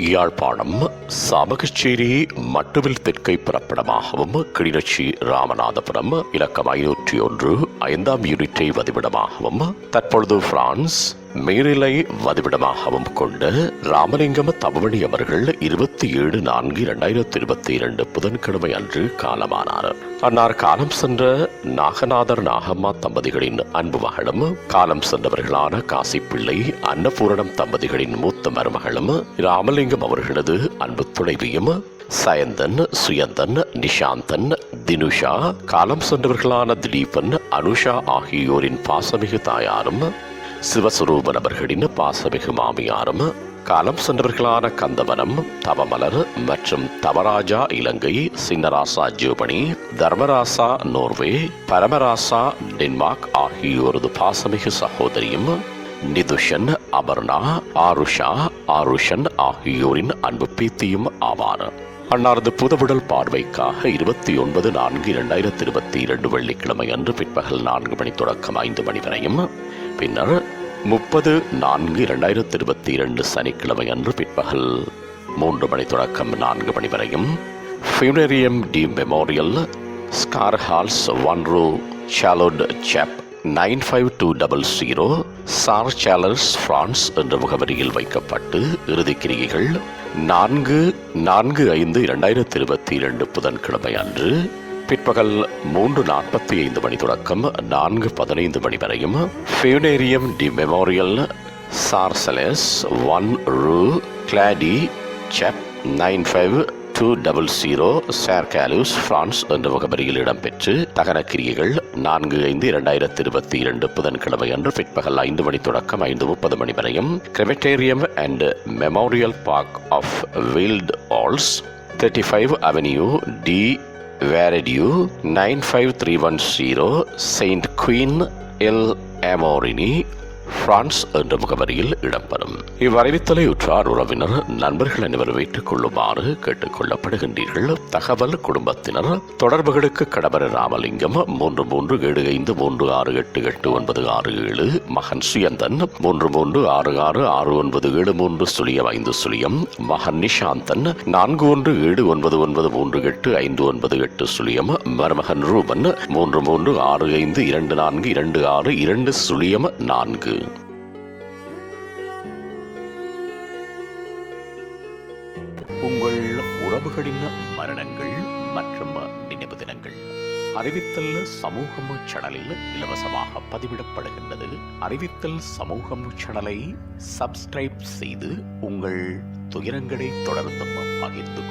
யாழ்ப்பாணம் சாமகச்சேரி மட்டுவில் தெற்கை புறப்படமாகவும் கிளிநொச்சி ராமநாதபுரம் இலக்கம் 501 5ஆம் யூனிட்டை வதிவிடமாகவும் தற்பொழுது பிரான்ஸ் மேரிலை வதிவிடமாகவும் கொண்ட ராமலிங்கம் தவமணி அவர்கள் 27/4/2022 புதன்கிழமை அன்று காலமானார். அன்னார் காலம் சென்ற நாகநாதர் நாகம்மா தம்பதிகளின் அன்பு மகளும் காலம் சென்றவர்களான காசிப்பிள்ளை அன்னபூரணம் தம்பதிகளின் மூத்த மருமகளும் ராமலிங்கம் அவர்களது அன்பு துணைவியும் சயந்தன், சுயந்தன், நிஷாந்தன், தினுஷா, காலம் சென்றவர்களான திலீபன், அனுஷா ஆகியோரின் பாசமிகு தாயாரும் சிவஸ்வரூபன் அவர்களின் பாசமிகு மாமியாரும் காலம் சென்றவர்களான கந்தவனம், தவமலர் மற்றும் Thavarajah Ilangai, Chinnarasa Germany, Dharmarasa Norway, Paramarasa Denmark ஆகியோரது பாசமிகு சகோதரியும் நிதுஷன், அபர்ணா, ஆருஷன் ஆகியோரின் அன்பு பேத்தியும் ஆவார். அன்னாரது புதவிடல் பார்வைக்காக 29/4/2022 வெள்ளிக்கிழமை அன்று பிற்பகல் 4 மணி தொடக்கம் 5 மணி வரையும், பின்னர் 30/4/2022 சனிக்கிழமை அன்று பிற்பகல் 3 மணி தொடக்கம் 4 மணி வரையும் ஃபியூனரியம் டி மெமோரியல், ஸ்கார் ஹால்ஸ், 1 ரூ சாலோட் சாப் 95200 சார் சாலர்ஸ் பிரான்ஸ் என்ற முகவரியில் வைக்கப்பட்டு இறுதிக்கிரிகைகள் 4/4/5/2022 புதன்கிழமை அன்று பிற்பகல் 3:45 மணி தொடக்கம் 4:15 மணி வரையும் ஃபியூனேரியம் டி மெமோரியல், சார்சலஸ், 1 ரூ கிளாடி சாப் 95200 சேர்காலூஸ் பிரான்ஸ் என்ற முகவரியில் இடம்பெற்று தகனக்கிரியைகள் 4/5/2022 புதன்கிழமை அன்று பிற்பகல் 5 மணி தொடக்கம் 5:30 மணி வரையும் crematorium and memorial park of வில்ட் ஆல்ஸ், 35 அவென்யூ டி வேரடியூ, 95310 Saint Ouen l'Aumone France என்ற முகவரியில் இடம்பெறும். இவ்வறிவித்தலை உற்றார் உறவினர் நண்பர்கள் அனைவரும் வைத்துக் கொள்ளுமாறு கேட்டுக் கொள்ளப்படுகின்றீர்கள். தகவல் குடும்பத்தினர் தொடர்புகளுக்கு கடவர ராமலிங்கம் 332683688967, மகன் சுயந்தன் 33666973 மகன் நிஷாந்தன் 4179938598, மருமகன் ரூபன் 3365242622 உங்கள் உறவுகளின் மரணங்கள் மற்றும் நினைவு தினங்கள் அறிவித்தல் சமூகம் சேனலில் இலவசமாக பதிவிடப்படுகின்றது. அறிவித்தல் சமூகம் சேனலை சப்ஸ்கிரைப் செய்து உங்கள் துயரங்களை தொடர்ந்தும் பகிர்ந்து